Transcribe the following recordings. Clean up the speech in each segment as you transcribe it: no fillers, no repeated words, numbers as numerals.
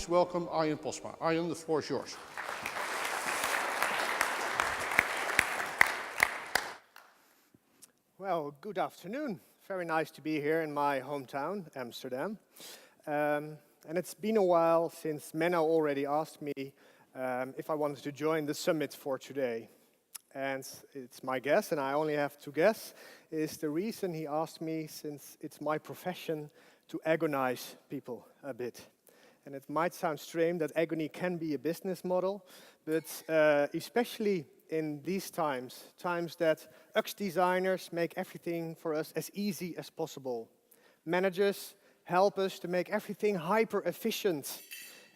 please welcome Arjan Postma. Arjan, the floor is yours. Well, good afternoon. Very nice to be here in my hometown, Amsterdam. And it's been a while since Menno already asked me if I wanted to join the summit for today. And it's my guess, and I only have to guess, is the reason he asked me, since it's my profession to agonize people a bit. And it might sound strange that agony can be a business model, but especially in these times that UX designers make everything for us as easy as possible. Managers help us to make everything hyper efficient,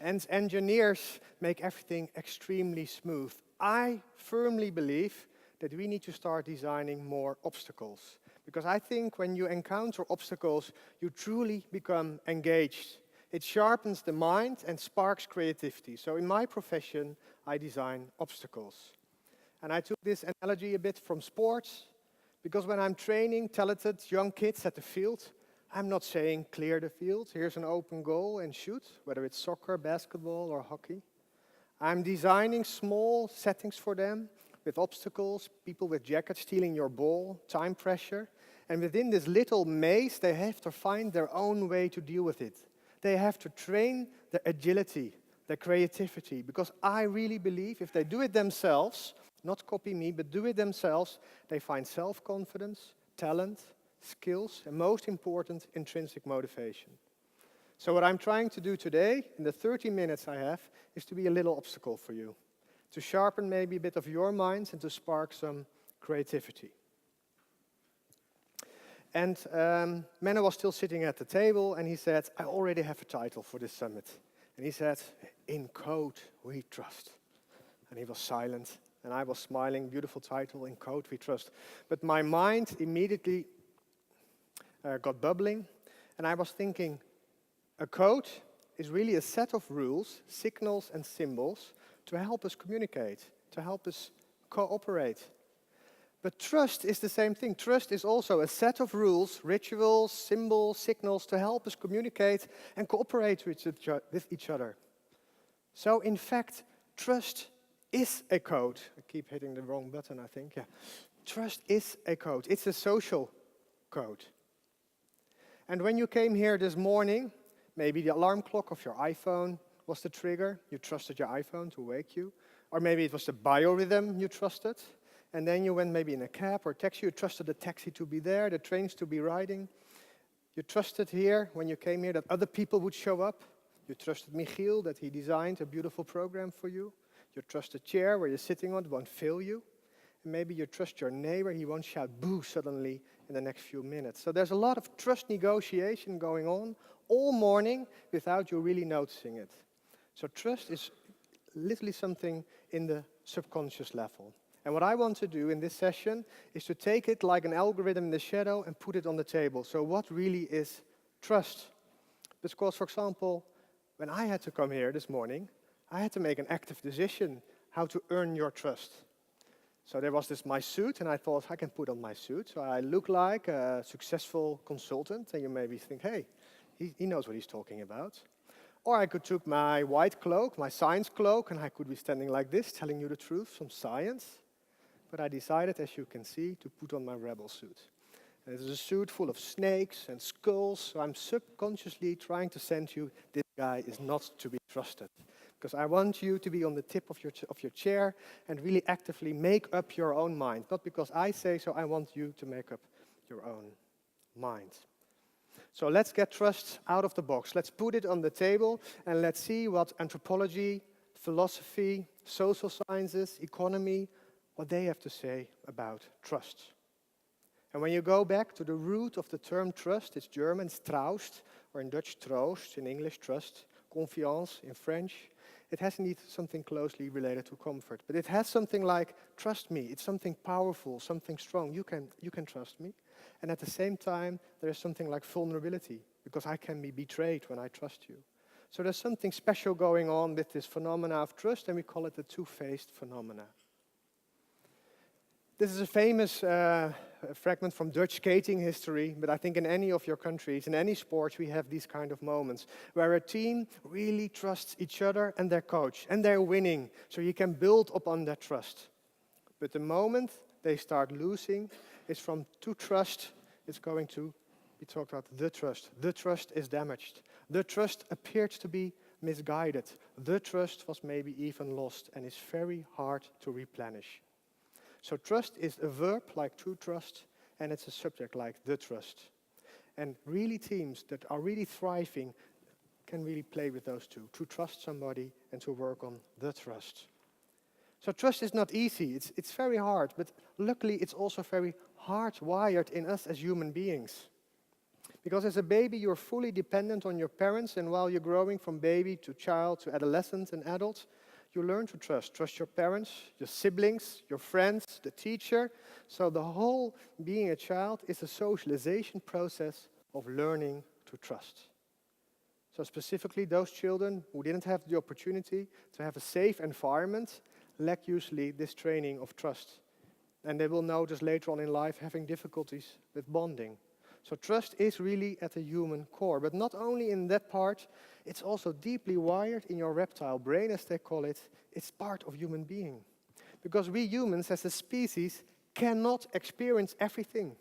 and engineers make everything extremely smooth. I firmly believe that we need to start designing more obstacles, because I think when you encounter obstacles, you truly become engaged. It sharpens the mind and sparks creativity. So in my profession, I design obstacles. And I took this analogy a bit from sports, because when I'm training talented young kids at the field, I'm not saying clear the field, here's an open goal and shoot, whether it's soccer, basketball, or hockey. I'm designing small settings for them with obstacles, people with jackets stealing your ball, time pressure. And within this little maze, they have to find their own way to deal with it. They have to train their agility, their creativity, because I really believe if they do it themselves, not copy me, but do it themselves, they find self-confidence, talent, skills, and most important, intrinsic motivation. So what I'm trying to do today, in the 30 minutes I have, is to be a little obstacle for you, to sharpen maybe a bit of your minds and to spark some creativity. And Menno was still sitting at the table, and he said, I already have a title for this summit. And he said, in code we trust. And he was silent, and I was smiling, beautiful title, in code we trust. But my mind immediately got bubbling, and I was thinking, a code is really a set of rules, signals and symbols to help us communicate, to help us cooperate. But trust is the same thing. Trust is also a set of rules, rituals, symbols, signals to help us communicate and cooperate with each other. So in fact, trust is a code. I keep hitting the wrong button, I think. Yeah. Trust is a code. It's a social code. And when you came here this morning, maybe the alarm clock of your iPhone was the trigger. You trusted your iPhone to wake you. Or maybe it was the biorhythm you trusted. And then you went maybe in a cab or taxi. You trusted the taxi to be there, the trains to be riding. You trusted here, when you came here, that other people would show up. You trusted Michiel, that he designed a beautiful program for you. You trust the chair where you're sitting on, it won't fail you. And maybe you trust your neighbor, he won't shout boo suddenly in the next few minutes. So there's a lot of trust negotiation going on all morning without you really noticing it. So trust is literally something in the subconscious level. And what I want to do in this session is to take it like an algorithm in the shadow and put it on the table. So what really is trust? Because, for example, when I had to come here this morning, I had to make an active decision how to earn your trust. So there was my suit, and I thought, I can put on my suit. So I look like a successful consultant, and you maybe think, hey, he knows what he's talking about. Or I could take my white cloak, my science cloak, and I could be standing like this, telling you the truth, some science. But I decided, as you can see, to put on my rebel suit. And it is a suit full of snakes and skulls, so I'm subconsciously trying to send you, this guy is not to be trusted. Because I want you to be on the tip of your chair and really actively make up your own mind. Not because I say so, I want you to make up your own mind. So let's get trust out of the box. Let's put it on the table and let's see what anthropology, philosophy, social sciences, economy, what they have to say about trust. And when you go back to the root of the term trust, it's German, Traust, or in Dutch, Troost, in English, trust, confiance, in French. It has indeed something closely related to comfort. But it has something like, trust me, it's something powerful, something strong. You can trust me. And at the same time, there is something like vulnerability, because I can be betrayed when I trust you. So there's something special going on with this phenomena of trust, and we call it the two-faced phenomena. This is a famous fragment from Dutch skating history, but I think in any of your countries, in any sport, we have these kind of moments where a team really trusts each other and their coach, and they're winning, so you can build upon that trust. But the moment they start losing, it's from to trust, it's going to be talked about the trust. The trust is damaged. The trust appeared to be misguided. The trust was maybe even lost and is very hard to replenish. So trust is a verb like to trust, and it's a subject like the trust. And really teams that are really thriving can really play with those two, to trust somebody and to work on the trust. So trust is not easy, it's very hard, but luckily it's also very hardwired in us as human beings. Because as a baby you're fully dependent on your parents, and while you're growing from baby to child to adolescent and adult, you learn to trust. Trust your parents, your siblings, your friends, the teacher. So the whole being a child is a socialization process of learning to trust. So specifically those children who didn't have the opportunity to have a safe environment lack usually this training of trust. And they will notice later on in life having difficulties with bonding. So trust is really at the human core. But not only in that part, it's also deeply wired in your reptile brain, as they call it. It's part of human being. Because we humans as a species cannot experience everything.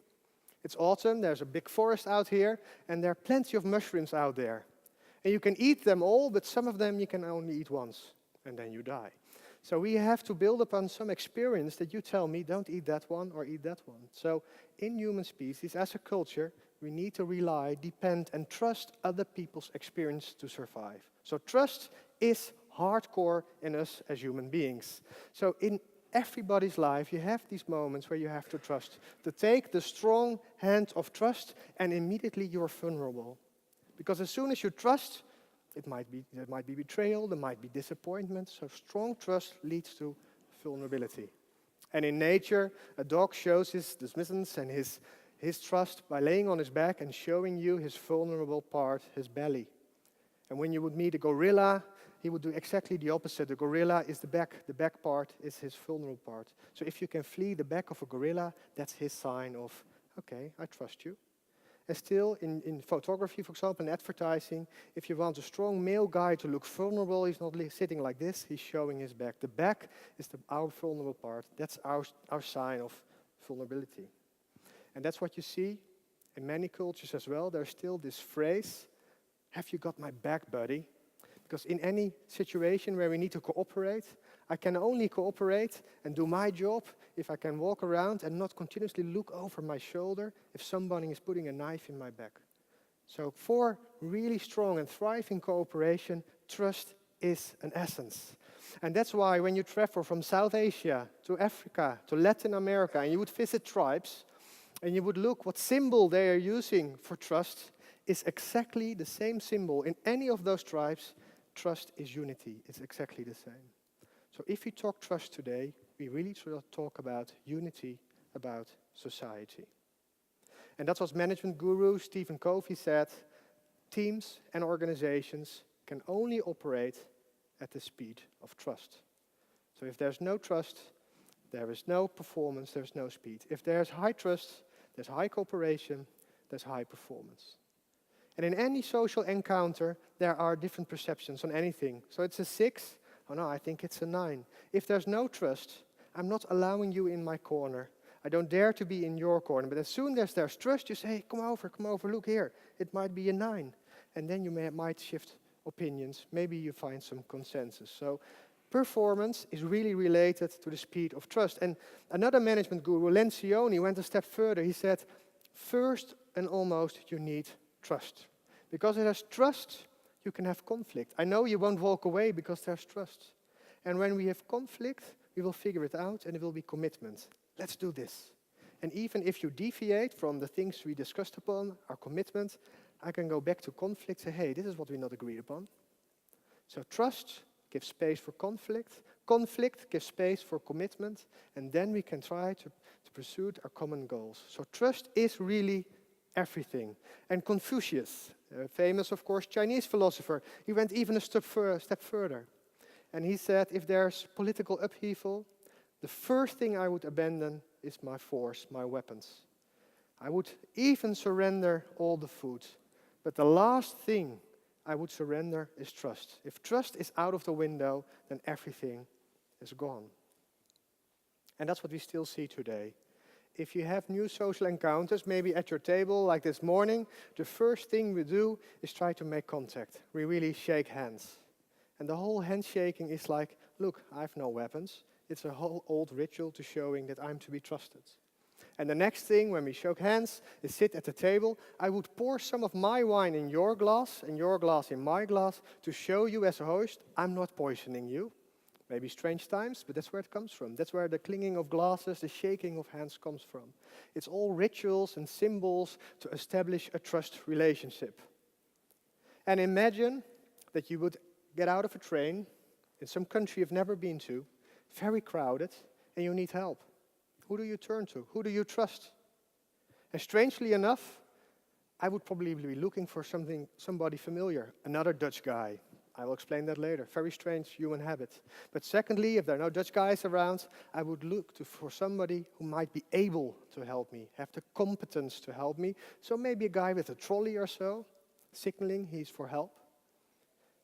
It's autumn, there's a big forest out here, and there are plenty of mushrooms out there. And you can eat them all, but some of them you can only eat once, and then you die. So we have to build upon some experience that you tell me, don't eat that one or eat that one. So in human species, as a culture, we need to rely, depend, and trust other people's experience to survive. So trust is hardcore in us as human beings. So in everybody's life, you have these moments where you have to trust. To take the strong hand of trust, and immediately you're vulnerable. Because as soon as you trust, there might be betrayal, there might be disappointment. So strong trust leads to vulnerability. And in nature, a dog shows his dismissiveness and his trust by laying on his back and showing you his vulnerable part, his belly. And when you would meet a gorilla, he would do exactly the opposite. The gorilla is the back part is his vulnerable part. So if you can flee the back of a gorilla, that's his sign of, okay, I trust you. And still, in photography, for example, in advertising, if you want a strong male guy to look vulnerable, he's not sitting like this, he's showing his back. The back is our vulnerable part. That's our sign of vulnerability. And that's what you see in many cultures as well. There's still this phrase, have you got my back, buddy? Because in any situation where we need to cooperate, I can only cooperate and do my job if I can walk around and not continuously look over my shoulder if somebody is putting a knife in my back. So for really strong and thriving cooperation, trust is an essence. And that's why when you travel from South Asia to Africa to Latin America and you would visit tribes and you would look what symbol they are using for trust is exactly the same symbol. In any of those tribes, trust is unity. It's exactly the same. So if we talk trust today, we really talk about unity, about society. And that's what management guru Stephen Covey said, teams and organizations can only operate at the speed of trust. So if there's no trust, there is no performance, there's no speed. If there's high trust, there's high cooperation, there's high performance. And in any social encounter, there are different perceptions on anything. So it's a 6, oh no, I think it's a 9. If there's no trust, I'm not allowing you in my corner. I don't dare to be in your corner. But as soon as there's trust, you say, hey, come over, look here. It might be a 9. And then you might shift opinions. Maybe you find some consensus. So performance is really related to the speed of trust. And another management guru, Lencioni, went a step further. He said, first and almost, you need trust. Because it has trust, you can have conflict. I know you won't walk away because there's trust. And when we have conflict, we will figure it out and it will be commitment. Let's do this. And even if you deviate from the things we discussed upon, our commitment, I can go back to conflict and say, hey, this is what we not agreed upon. So trust gives space for conflict. Conflict gives space for commitment. And then we can try to pursue our common goals. So trust is really everything. And Confucius, famous, of course, Chinese philosopher, he went even a step further. And he said, if there's political upheaval, the first thing I would abandon is my force, my weapons. I would even surrender all the food. But the last thing I would surrender is trust. If trust is out of the window, then everything is gone. And that's what we still see today. If you have new social encounters, maybe at your table, like this morning, the first thing we do is try to make contact. We really shake hands. And the whole handshaking is like, look, I have no weapons. It's a whole old ritual to showing that I'm to be trusted. And the next thing, when we shook hands, is sit at the table. I would pour some of my wine in your glass, and your glass in my glass, to show you as a host, I'm not poisoning you. Maybe strange times, but that's where it comes from. That's where the clinging of glasses, the shaking of hands comes from. It's all rituals and symbols to establish a trust relationship. And imagine that you would get out of a train in some country you've never been to, very crowded, and you need help. Who do you turn to? Who do you trust? And strangely enough, I would probably be looking for somebody familiar, another Dutch guy. I will explain that later. Very strange human habit. But secondly, if there are no Dutch guys around, I would look for somebody who might be able to help me, have the competence to help me. So maybe a guy with a trolley or so, signaling he's for help.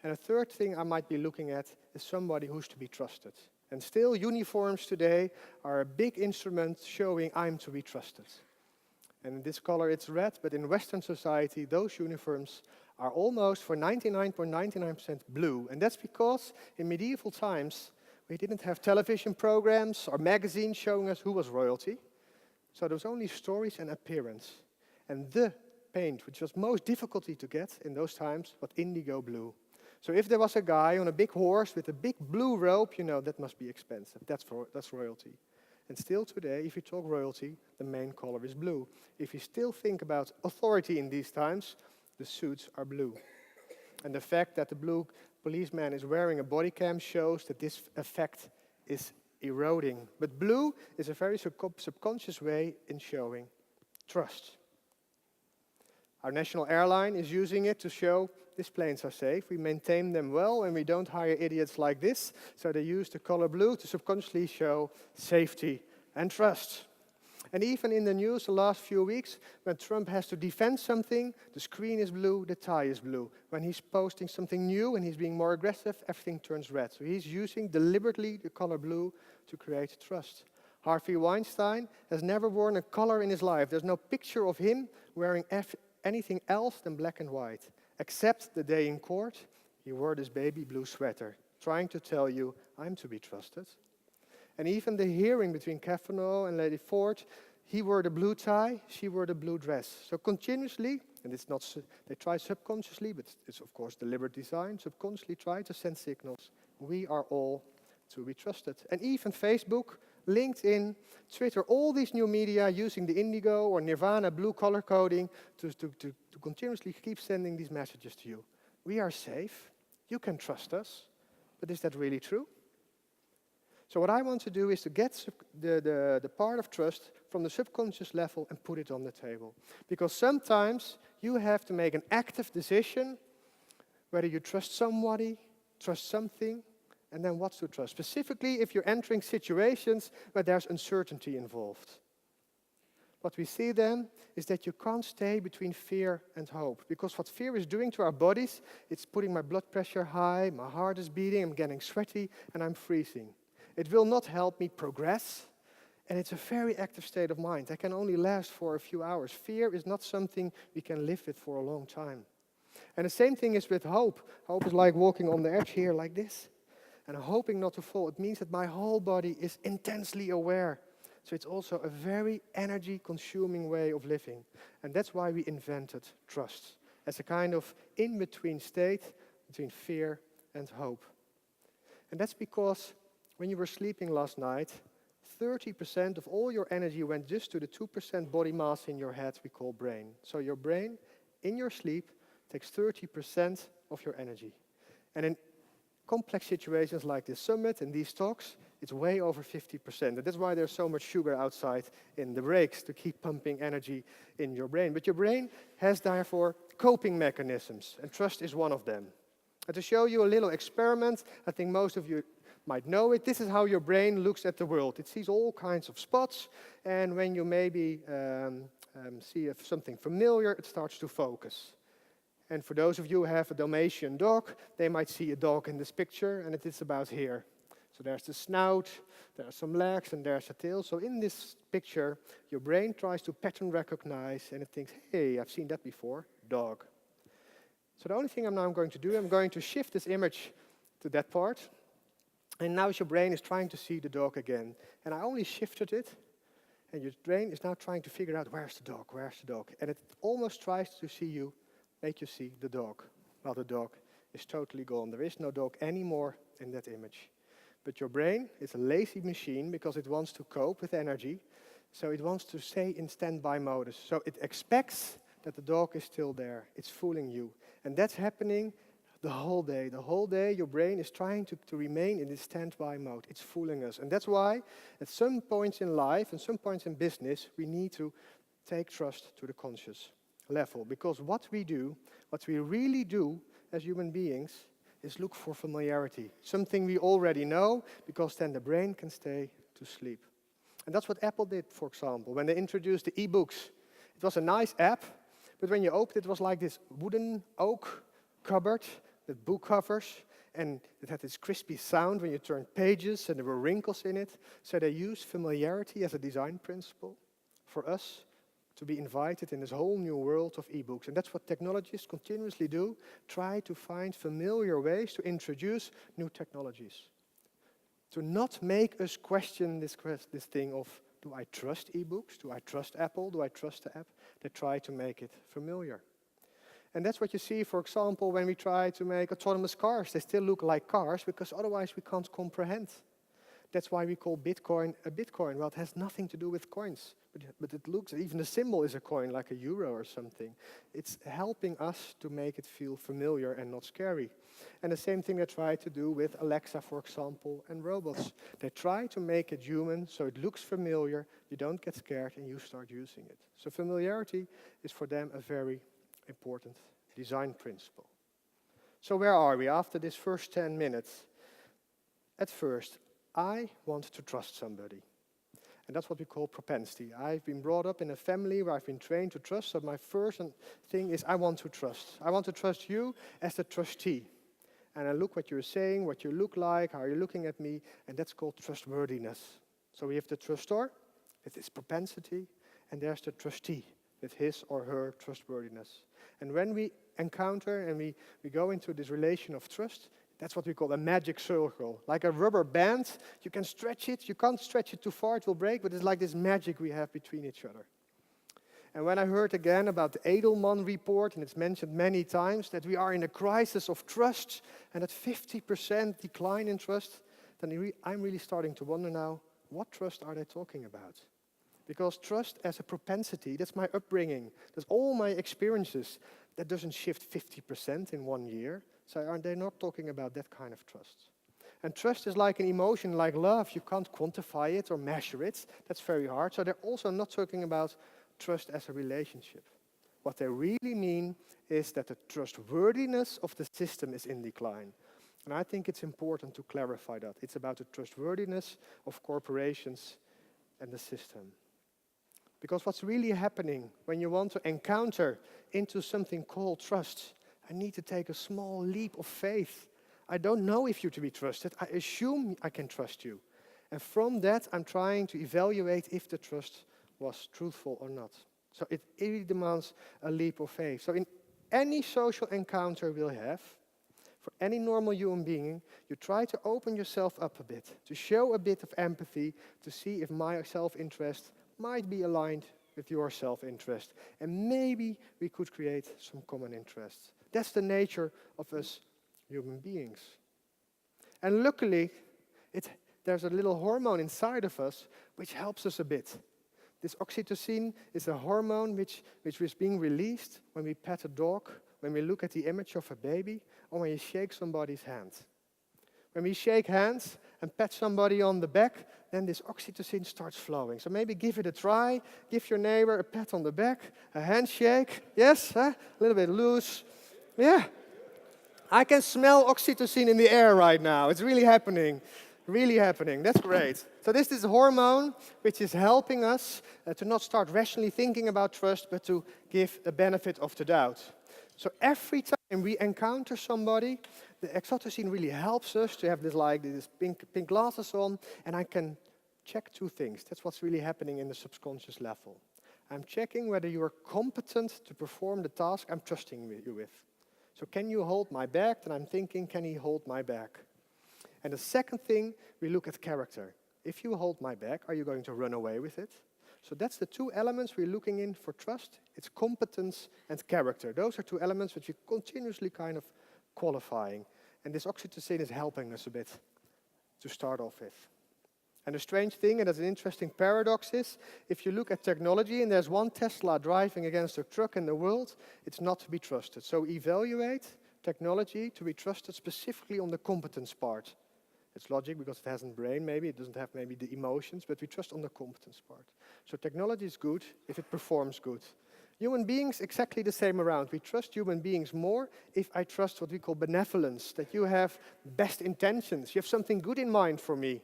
And a third thing I might be looking at is somebody who's to be trusted. And still, uniforms today are a big instrument showing I'm to be trusted. And in this color it's red, but in Western society, those uniforms are almost for 99.99% blue. And that's because in medieval times, we didn't have television programs or magazines showing us who was royalty. So there was only stories and appearance. And the paint, which was most difficulty to get in those times, was indigo blue. So if there was a guy on a big horse with a big blue robe, you know, that must be expensive. That's royalty. And still today, if you talk royalty, the main color is blue. If you still think about authority in these times, the suits are blue. And the fact that the blue policeman is wearing a body cam shows that this effect is eroding. But blue is a very subconscious way in showing trust. Our national airline is using it to show these planes are safe. We maintain them well and we don't hire idiots like this. So they use the color blue to subconsciously show safety and trust. And even in the news the last few weeks, when Trump has to defend something, the screen is blue, the tie is blue. When he's posting something new and he's being more aggressive, everything turns red. So he's using deliberately the color blue to create trust. Harvey Weinstein has never worn a color in his life. There's no picture of him wearing anything else than black and white. Except the day in court, he wore this baby blue sweater, trying to tell you, I'm to be trusted. And even the hearing between Kavanaugh and Lady Ford, he wore the blue tie, she wore the blue dress. So continuously, and it's not, they try subconsciously, but it's of course deliberate design, subconsciously try to send signals. We are all to be trusted. And even Facebook, LinkedIn, Twitter, all these new media using the indigo or Nirvana blue color coding to continuously keep sending these messages to you. We are safe. You can trust us. But is that really true? So what I want to do is to get the part of trust from the subconscious level and put it on the table. Because sometimes you have to make an active decision whether you trust somebody, trust something, and then what to trust. Specifically, if you're entering situations where there's uncertainty involved. What we see then is that you can't stay between fear and hope. Because what fear is doing to our bodies, it's putting my blood pressure high, my heart is beating, I'm getting sweaty, and I'm freezing. It will not help me progress, and it's a very active state of mind. That can only last for a few hours. Fear is not something we can live with for a long time. And the same thing is with hope. Hope is like walking on the edge here like this. And hoping not to fall, it means that my whole body is intensely aware. So it's also a very energy-consuming way of living. And that's why we invented trust, as a kind of in-between state between fear and hope. And that's because when you were sleeping last night, 30% of all your energy went just to the 2% body mass in your head we call brain. So your brain, in your sleep, takes 30% of your energy. And in complex situations like this summit and these talks, it's way over 50%. And that's why there's so much sugar outside in the breaks to keep pumping energy in your brain. But your brain has therefore coping mechanisms, and trust is one of them. And to show you a little experiment, I think most of you might know it. This is how your brain looks at the world. It sees all kinds of spots, and when you maybe see something familiar, it starts to focus. And for those of you who have a Dalmatian dog, they might see a dog in this picture, and it is about here. So there's the snout, there are some legs, and there's a tail. So in this picture, your brain tries to pattern recognize, and it thinks, hey, I've seen that before, dog. So the only thing I'm now going to do, I'm going to shift this image to that part. And now your brain is trying to see the dog again. And I only shifted it, and your brain is now trying to figure out, where's the dog, where's the dog? And it almost tries to make you see the dog. Well, the dog is totally gone. There is no dog anymore in that image. But your brain is a lazy machine because it wants to cope with energy. So it wants to stay in standby mode. So it expects that the dog is still there. It's fooling you. And that's happening the whole day. The whole day your brain is trying to remain in this standby mode. It's fooling us. And that's why at some points in life and some points in business, we need to take trust to the conscious level. Because what we really do as human beings is look for familiarity. Something we already know, because then the brain can stay to sleep. And that's what Apple did, for example, when they introduced the e-books. It was a nice app, but when you opened it, it was like this wooden oak cupboard with book covers, and it had this crispy sound when you turned pages, and there were wrinkles in it. So they used familiarity as a design principle for us to be invited in this whole new world of e-books. And that's what technologists continuously do, try to find familiar ways to introduce new technologies. To not make us question this thing of, do I trust e-books? Do I trust Apple? Do I trust the app? They try to make it familiar. And that's what you see, for example, when we try to make autonomous cars. They still look like cars, because otherwise we can't comprehend. That's why we call Bitcoin a Bitcoin. Well, it has nothing to do with coins, but it looks, even the symbol is a coin, like a euro or something. It's helping us to make it feel familiar and not scary. And the same thing they try to do with Alexa, for example, and robots. They try to make it human, so it looks familiar, you don't get scared, and you start using it. So familiarity is for them a very important design principle. So where are we after this first 10 minutes? At first, I want to trust somebody. And that's what we call propensity. I've been brought up in a family where I've been trained to trust, so my first thing is I want to trust. I want to trust you as the trustee. And I look what you're saying, what you look like, how you're looking at me, and that's called trustworthiness. So we have the trustor with his propensity, and there's the trustee with his or her trustworthiness. And when we encounter and we go into this relation of trust, that's what we call a magic circle. Like a rubber band, you can stretch it, you can't stretch it too far, it will break, but it's like this magic we have between each other. And when I heard again about the Edelman report, and it's mentioned many times, that we are in a crisis of trust, and that 50% decline in trust, then I'm really starting to wonder now, what trust are they talking about? Because trust as a propensity, that's my upbringing, that's all my experiences, that doesn't shift 50% in 1 year. So are they not talking about that kind of trust? And trust is like an emotion, like love. You can't quantify it or measure it. That's very hard. So they're also not talking about trust as a relationship. What they really mean is that the trustworthiness of the system is in decline. And I think it's important to clarify that. It's about the trustworthiness of corporations and the system. Because what's really happening when you want to encounter into something called trust, I need to take a small leap of faith. I don't know if you're to be trusted. I assume I can trust you. And from that, I'm trying to evaluate if the trust was truthful or not. So it really demands a leap of faith. So in any social encounter we'll have, for any normal human being, you try to open yourself up a bit, to show a bit of empathy, to see if my self-interest might be aligned with your self-interest. And maybe we could create some common interests. That's the nature of us human beings. And luckily, there's a little hormone inside of us which helps us a bit. This oxytocin is a hormone which is being released when we pet a dog, when we look at the image of a baby, or when you shake somebody's hand. When we shake hands and pat somebody on the back, then this oxytocin starts flowing. So maybe give it a try. Give your neighbor a pat on the back, a handshake. Yes, a little bit loose. Yeah. I can smell oxytocin in the air right now. It's really happening. Really happening. That's great. So this is a hormone which is helping us to not start rationally thinking about trust, but to give the benefit of the doubt. So every time we encounter somebody, the oxytocin really helps us to have this pink glasses on, and I can check two things. That's what's really happening in the subconscious level. I'm checking whether you are competent to perform the task I'm trusting you with. So can you hold my bag? And I'm thinking, can he hold my bag? And the second thing, we look at character. If you hold my bag, are you going to run away with it? So that's the two elements we're looking in for trust. It's competence and character. Those are two elements which we're continuously kind of qualifying. And this oxytocin is helping us a bit to start off with. And the strange thing, and that's an interesting paradox, is if you look at technology and there's one Tesla driving against a truck in the world, it's not to be trusted. So evaluate technology to be trusted specifically on the competence part. It's logic because it hasn't brain, maybe it doesn't have maybe the emotions, but we trust on the competence part. So technology is good if it performs good. Human beings, exactly the same around. We trust human beings more if I trust what we call benevolence, that you have best intentions, you have something good in mind for me.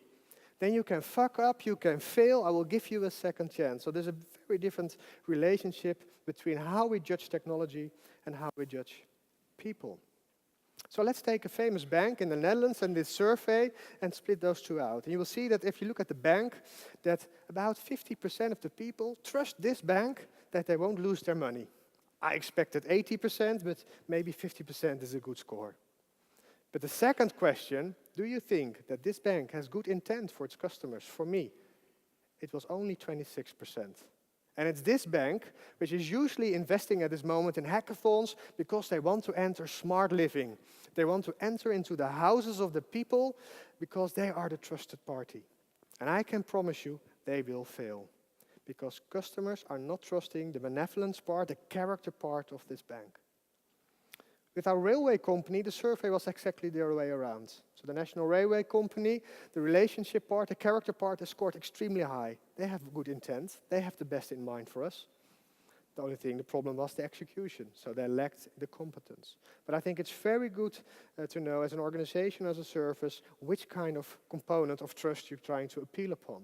Then you can fuck up, you can fail, I will give you a second chance. So there's a very different relationship between how we judge technology and how we judge people. So let's take a famous bank in the Netherlands and this survey and split those two out. And you will see that if you look at the bank, that about 50% of the people trust this bank that they won't lose their money. I expected 80%, but maybe 50% is a good score. But the second question, do you think that this bank has good intent for its customers? For me, it was only 26%. And it's this bank which is usually investing at this moment in hackathons because they want to enter smart living. They want to enter into the houses of the people because they are the trusted party. And I can promise you they will fail because customers are not trusting the benevolence part, the character part of this bank. With our railway company, the survey was exactly the other way around. So the National Railway Company, the relationship part, the character part is scored extremely high. They have good intent. They have the best in mind for us. The only thing, the problem was the execution. So they lacked the competence. But I think it's very good to know as an organization, as a service, which kind of component of trust you're trying to appeal upon.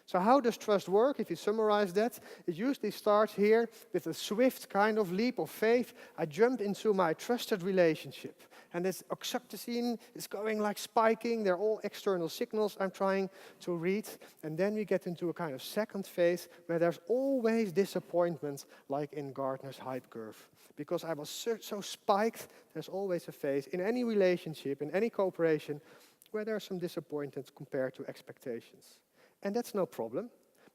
So how does trust work? If you summarize that, it usually starts here with a swift kind of leap of faith. I jump into my trusted relationship. And this oxytocin is going like spiking. They're all external signals I'm trying to read. And then we get into a kind of second phase where there's always disappointment, like in Gartner's hype curve. Because I was so spiked, there's always a phase in any relationship, in any cooperation, where there's some disappointment compared to expectations. And that's no problem,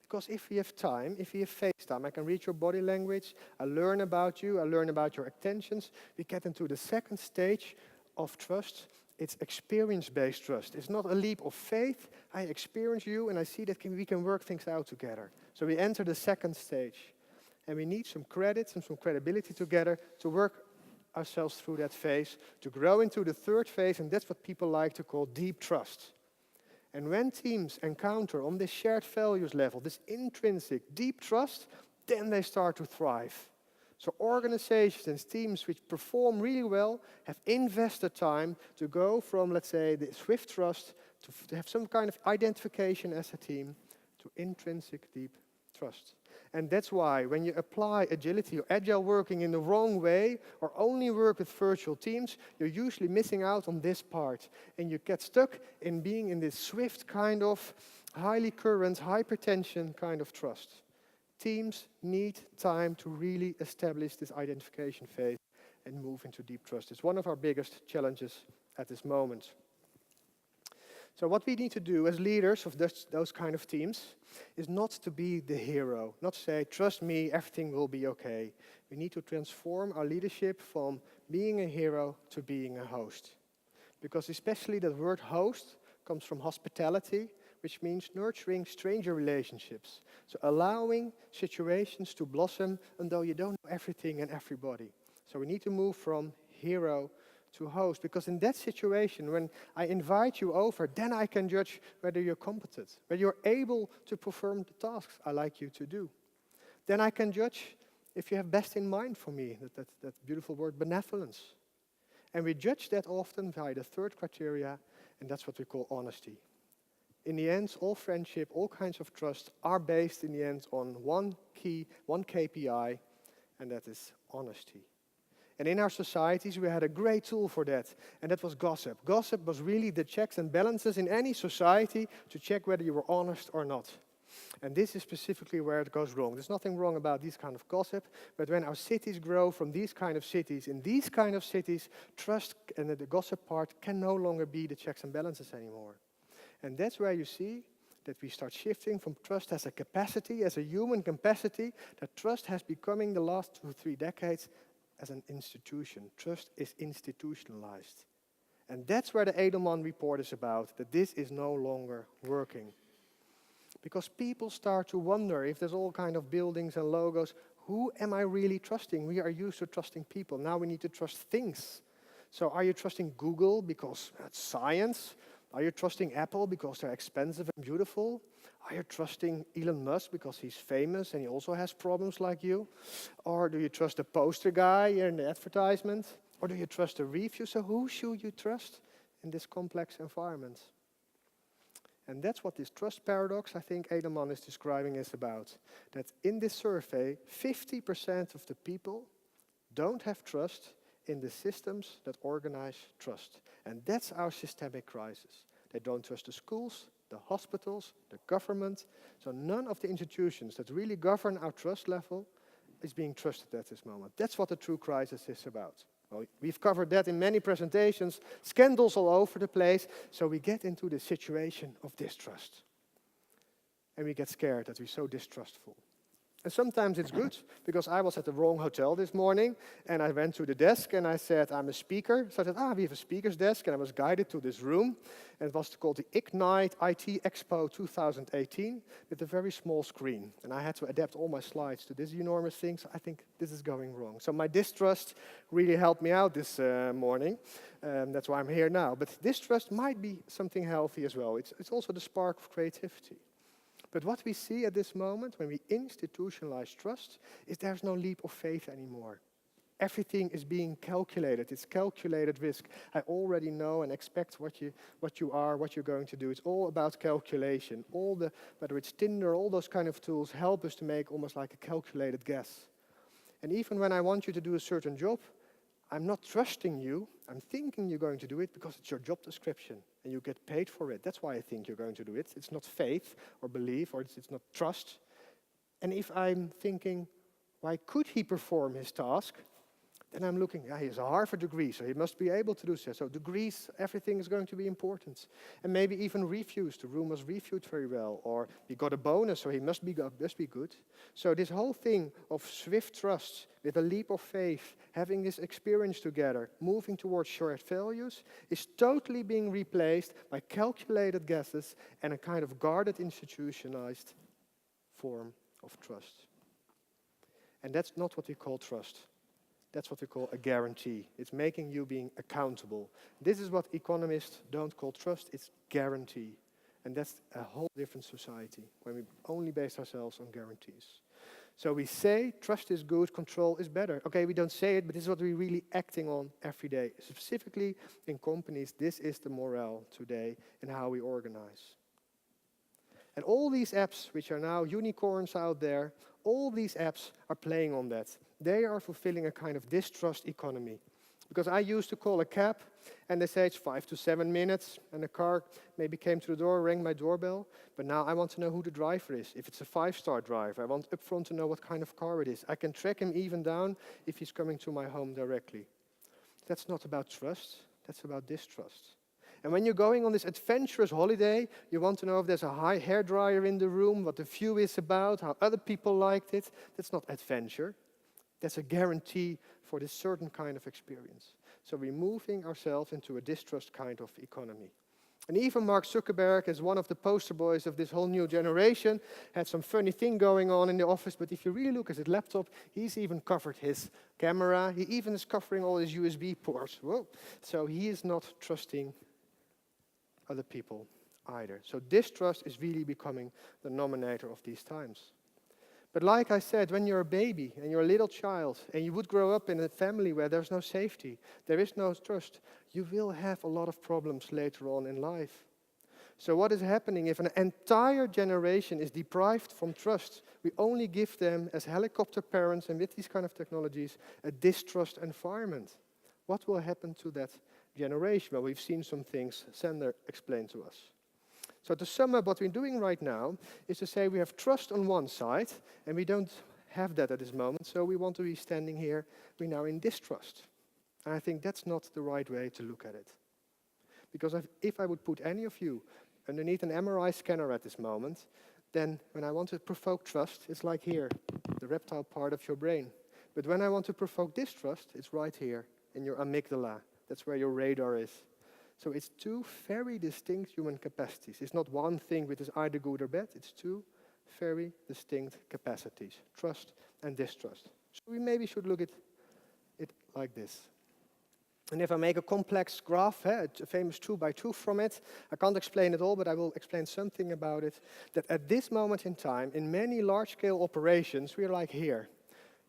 because if we have time, if we have face time, I can read your body language, I learn about you, I learn about your intentions. We get into the second stage of trust. It's experience-based trust. It's not a leap of faith. I experience you and I see that we can work things out together. So we enter the second stage. And we need some credits and some credibility together to work ourselves through that phase, to grow into the third phase, and that's what people like to call deep trust. And when teams encounter on this shared values level, this intrinsic deep trust, then they start to thrive. So organizations and teams which perform really well have invested time to go from, let's say, the swift trust to have some kind of identification as a team to intrinsic deep trust. And that's why when you apply agility or agile working in the wrong way or only work with virtual teams, you're usually missing out on this part. And you get stuck in being in this swift kind of highly current, hypertension kind of trust. Teams need time to really establish this identification phase and move into deep trust. It's one of our biggest challenges at this moment. So what we need to do as leaders of those kind of teams is not to be the hero, not say, trust me, everything will be okay. We need to transform our leadership from being a hero to being a host. Because especially the word host comes from hospitality, which means nurturing stranger relationships. So allowing situations to blossom, although you don't know everything and everybody. So we need to move from hero to host, because in that situation, when I invite you over, then I can judge whether you're competent, whether you're able to perform the tasks I like you to do. Then I can judge if you have best in mind for me, that beautiful word, benevolence. And we judge that often by the third criteria, and that's what we call honesty. In the end, all friendship, all kinds of trust are based in the end on one key, one KPI, and that is honesty. And in our societies, we had a great tool for that, and that was gossip. Gossip was really the checks and balances in any society to check whether you were honest or not. And this is specifically where it goes wrong. There's nothing wrong about this kind of gossip, but when our cities grow from these kind of cities, in these kind of cities, trust and the gossip part can no longer be the checks and balances anymore. And that's where you see that we start shifting from trust as a capacity, as a human capacity, that trust has becoming the last 2-3 decades as an institution. Trust is institutionalized. And that's where the Edelman report is about, that this is no longer working. Because people start to wonder if there's all kind of buildings and logos, who am I really trusting? We are used to trusting people. Now we need to trust things. So are you trusting Google because it's science? Are you trusting Apple because they're expensive and beautiful? Are you trusting Elon Musk because he's famous and he also has problems like you? Or do you trust the poster guy in the advertisement? Or do you trust the review? So who should you trust in this complex environment? And that's what this trust paradox, I think Edelman is describing, is about. That in this survey, 50% of the people don't have trust in the systems that organize trust. And that's our systemic crisis. They don't trust the schools, the hospitals, the government. So none of the institutions that really govern our trust level is being trusted at this moment. That's what the true crisis is about. Well, we've covered that in many presentations, scandals all over the place, so we get into the situation of distrust. And we get scared that we're so distrustful. And sometimes it's good, because I was at the wrong hotel this morning, and I went to the desk and I said, I'm a speaker. So I said, we have a speaker's desk, and I was guided to this room. And it was called the Ignite IT Expo 2018, with a very small screen. And I had to adapt all my slides to this enormous thing, so I think this is going wrong. So my distrust really helped me out this morning. That's why I'm here now. But distrust might be something healthy as well. It's also the spark of creativity. But what we see at this moment, when we institutionalize trust, is there's no leap of faith anymore. Everything is being calculated. It's calculated risk. I already know and expect what you are, what you're going to do. It's all about calculation. Whether it's Tinder, all those kind of tools help us to make almost like a calculated guess. And even when I want you to do a certain job, I'm not trusting you. I'm thinking you're going to do it because it's your job description and you get paid for it. That's why I think you're going to do it. It's not faith or belief, or it's not trust. And if I'm thinking, why could he perform his task? Then I'm looking, he has a Harvard degree, so he must be able to do so. So degrees, everything is going to be important. And maybe even reviews. The room was reviewed very well. Or he got a bonus, so he must be good. So this whole thing of swift trust, with a leap of faith, having this experience together, moving towards shared values, is totally being replaced by calculated guesses and a kind of guarded, institutionalized form of trust. And that's not what we call trust. That's what we call a guarantee. It's making you being accountable. This is what economists don't call trust, it's guarantee. And that's a whole different society, when we only base ourselves on guarantees. So we say trust is good, control is better. Okay, we don't say it, but this is what we're really acting on every day. Specifically in companies, this is the morale today in how we organize. And all these apps, which are now unicorns out there, all these apps are playing on that. They are fulfilling a kind of distrust economy. Because I used to call a cab, and they say it's 5 to 7 minutes, and the car maybe came to the door, rang my doorbell, but now I want to know who the driver is. If it's a 5-star driver, I want upfront to know what kind of car it is. I can track him even down if he's coming to my home directly. That's not about trust, that's about distrust. And when you're going on this adventurous holiday, you want to know if there's a high hairdryer in the room, what the view is about, how other people liked it. That's not adventure. That's a guarantee for this certain kind of experience. So we're moving ourselves into a distrust kind of economy. And even Mark Zuckerberg, as one of the poster boys of this whole new generation, had some funny thing going on in the office. But if you really look at his laptop, he's even covered his camera. He even is covering all his USB ports. Whoa. So he is not trusting other people either. So distrust is really becoming the denominator of these times. But like I said, when you're a baby and you're a little child and you would grow up in a family where there's no safety, there is no trust, you will have a lot of problems later on in life. So what is happening if an entire generation is deprived from trust? We only give them, as helicopter parents and with these kind of technologies, a distrust environment. What will happen to that generation? Well, we've seen some things Sander explained to us. So to sum up, what we're doing right now is to say we have trust on one side, and we don't have that at this moment, so we want to be standing here, we're now in distrust. And I think that's not the right way to look at it. Because if I would put any of you underneath an MRI scanner at this moment, then when I want to provoke trust, it's like here, the reptile part of your brain. But when I want to provoke distrust, it's right here in your amygdala. That's where your radar is. So it's two very distinct human capacities. It's not one thing which is either good or bad. It's two very distinct capacities, trust and distrust. So we maybe should look at it like this. And if I make a complex graph, a famous 2x2 from it, I can't explain it all, but I will explain something about it, that at this moment in time, in many large-scale operations, we're like here.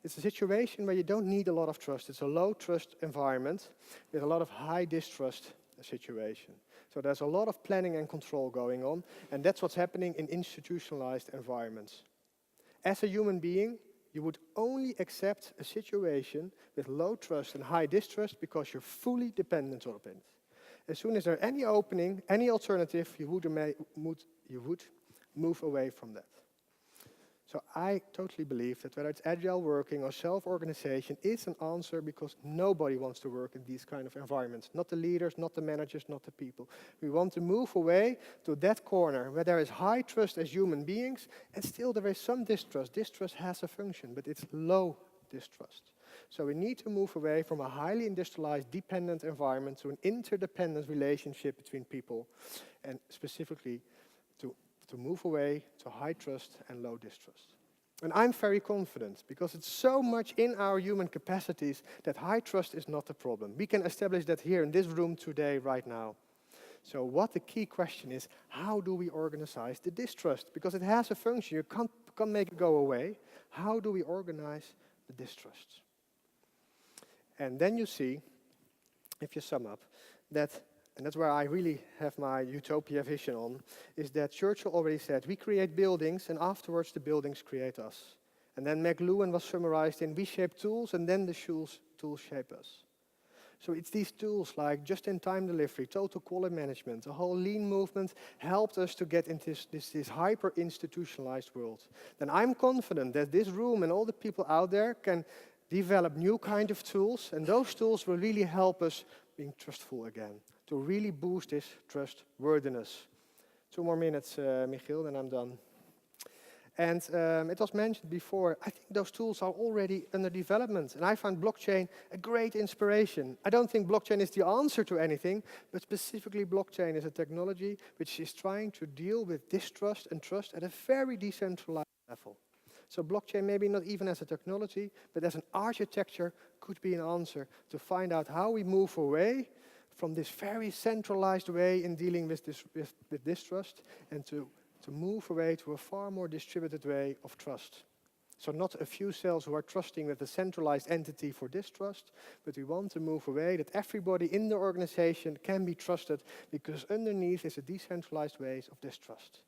It's a situation where you don't need a lot of trust. It's a low-trust environment with a lot of high distrust situation. So there's a lot of planning and control going on, and that's what's happening in institutionalized environments. As a human being, you would only accept a situation with low trust and high distrust because you're fully dependent on it. As soon as there's any opening, any alternative, you would move away from that. So I totally believe that whether it's agile working or self-organization is an answer, because nobody wants to work in these kind of environments. Not the leaders, not the managers, not the people. We want to move away to that corner where there is high trust as human beings, and still there is some distrust. Distrust has a function, but it's low distrust. So we need to move away from a highly industrialized, dependent environment to an interdependent relationship between people, and specifically to move away to high trust and low distrust. And I'm very confident, because it's so much in our human capacities that high trust is not a problem. We can establish that here in this room today, right now. So what the key question is, how do we organize the distrust? Because it has a function, you can't make it go away. How do we organize the distrust? And then you see, if you sum up, that, and that's where I really have my utopia vision on, is that Churchill already said, we create buildings, and afterwards the buildings create us. And then McLuhan was summarized in, we shape tools, and then the tools shape us. So it's these tools like just-in-time delivery, total quality management, the whole lean movement helped us to get into this hyper-institutionalized world. Then I'm confident that this room and all the people out there can develop new kind of tools, and those tools will really help us being trustful again, to really boost this trustworthiness. 2 more minutes, Michiel, then I'm done. And it was mentioned before, I think those tools are already under development. And I find blockchain a great inspiration. I don't think blockchain is the answer to anything, but specifically blockchain is a technology which is trying to deal with distrust and trust at a very decentralized level. So blockchain, maybe not even as a technology, but as an architecture, could be an answer to find out how we move away from this very centralized way in dealing with distrust, and to move away to a far more distributed way of trust. So not a few cells who are trusting with a centralized entity for distrust, but we want to move away that everybody in the organization can be trusted, because underneath is a decentralized ways of distrust.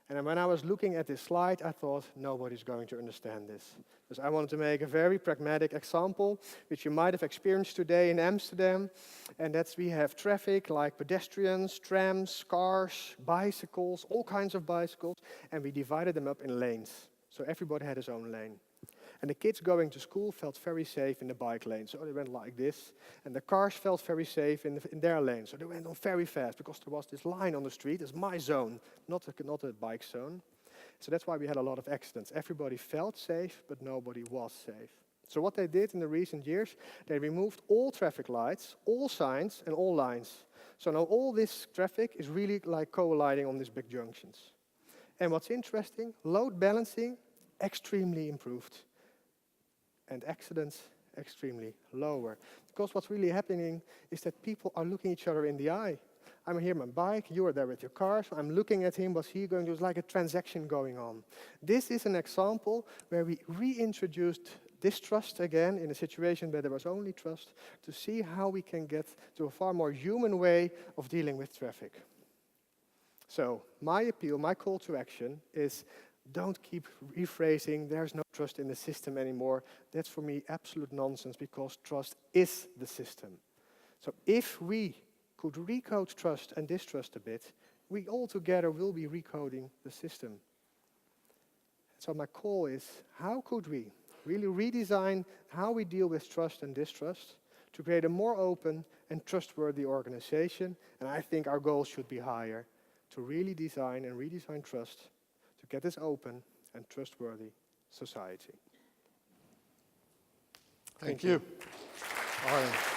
And when I was looking at this slide, I thought, nobody's going to understand this. Because I wanted to make a very pragmatic example, which you might have experienced today in Amsterdam. And that's, we have traffic like pedestrians, trams, cars, bicycles, all kinds of bicycles. And we divided them up in lanes. So everybody had his own lane. And the kids going to school felt very safe in the bike lane. So they went like this. And the cars felt very safe in their lane. So they went on very fast, because there was this line on the street. It's my zone, not a bike zone. So that's why we had a lot of accidents. Everybody felt safe, but nobody was safe. So what they did in the recent years, they removed all traffic lights, all signs, and all lines. So now all this traffic is really like colliding on these big junctions. And what's interesting, load balancing extremely improved. And accidents extremely lower. Because what's really happening is that people are looking each other in the eye. I'm here on my bike, you are there with your car, so I'm looking at him, what's he going to do? It's like a transaction going on. This is an example where we reintroduced distrust again in a situation where there was only trust, to see how we can get to a far more human way of dealing with traffic. So my appeal, my call to action is don't keep rephrasing, there's no trust in the system anymore. That's for me absolute nonsense because trust is the system. So if we could recode trust and distrust a bit, we all together will be recoding the system. So my call is, how could we really redesign how we deal with trust and distrust to create a more open and trustworthy organization? And I think our goals should be higher, to really design and redesign trust to get this open and trustworthy society. Thank you. Arjan.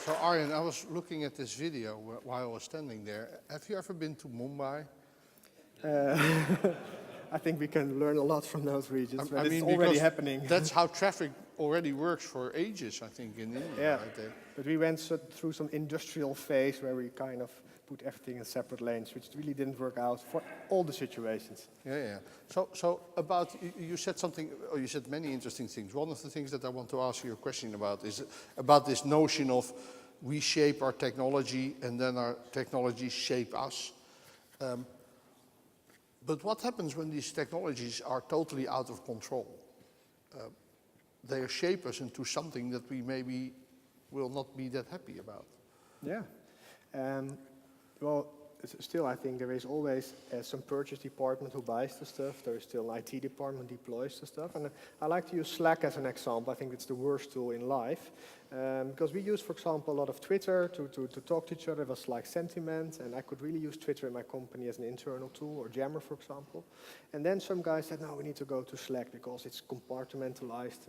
So Arjan, I was looking at this video while I was standing there. Have you ever been to Mumbai? I think we can learn a lot from those regions, but I mean, it's already because happening. That's how traffic already works for ages, I think, in India. Yeah, Right there. but we went through some industrial phase where we kind of put everything in separate lanes, which really didn't work out for all the situations. Yeah. So about, you said something, or you said many interesting things. One of the things that I want to ask you a question about is about this notion of we shape our technology and then our technologies shape us. But what happens when these technologies are totally out of control? They shape us into something that we maybe will not be that happy about. Yeah. Well, still, I think there is always some purchase department who buys the stuff. There is still an IT department who deploys the stuff. And I like to use Slack as an example. I think it's the worst tool in life. Because we use, for example, a lot of Twitter to talk to each other. It was like sentiment. And I could really use Twitter in my company as an internal tool, or Jammer, for example. And then some guys said, no, we need to go to Slack because it's compartmentalized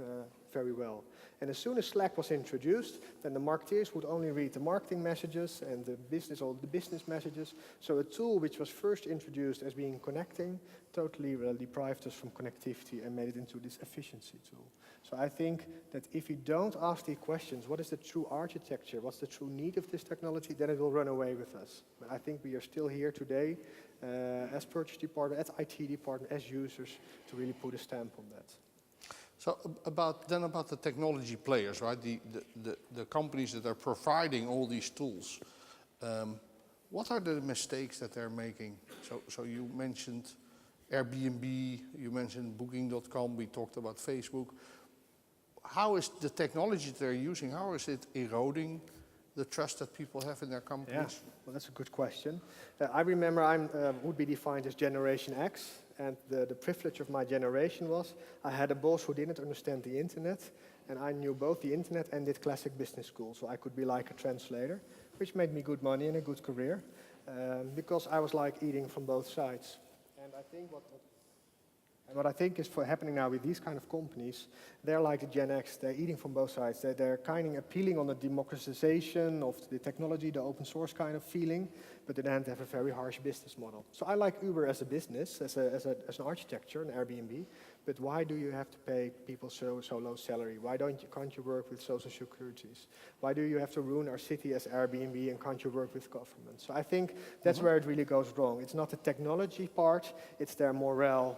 very well. And as soon as Slack was introduced, then the marketeers would only read the marketing messages and the business messages. So a tool which was first introduced as being connecting totally deprived us from connectivity and made it into this efficiency tool. So I think that if you don't ask the questions, what is the true architecture, what's the true need of this technology, then it will run away with us. But I think we are still here today as purchase department, as IT department, as users to really put a stamp on that. So about the technology players, right? The companies that are providing all these tools. What are the mistakes that they're making? So you mentioned Airbnb, you mentioned Booking.com, we talked about Facebook. How is the technology they're using, how is it eroding the trust that people have in their companies? Yeah, well, that's a good question. I remember I would be defined as Generation X, and the privilege of my generation was I had a boss who didn't understand the internet, and I knew both the internet and did classic business school, so I could be like a translator, which made me good money and a good career, because I was like eating from both sides. And I think what I think is happening now with these kind of companies, they're like the Gen X, they're eating from both sides. They're kind of appealing on the democratization of the technology, the open source kind of feeling, but they don't have a very harsh business model. So I like Uber as a business, as an architecture, an Airbnb, but why do you have to pay people so low salary? Why can't you work with social securities? Why do you have to ruin our city as Airbnb and can't you work with government? So I think that's where it really goes wrong. It's not the technology part, it's their morale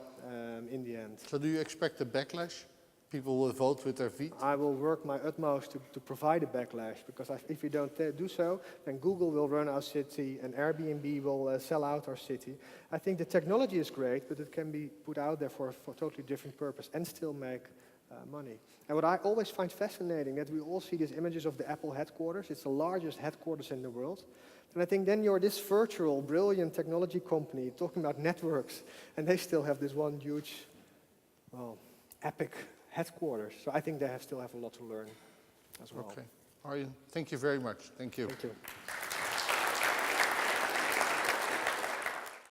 in the end. So do you expect a backlash? People will vote with their feet? I will work my utmost to provide a backlash, because if we don't do so, then Google will run our city and Airbnb will sell out our city. I think the technology is great, but it can be put out there for a totally different purpose and still make money. And what I always find fascinating, that we all see these images of the Apple headquarters. It's the largest headquarters in the world. And I think then you're this virtual, brilliant technology company talking about networks, and they still have this one huge, well, epic headquarters. So I think they still have a lot to learn as well. Okay. Arjan, thank you very much. Thank you. Thank you.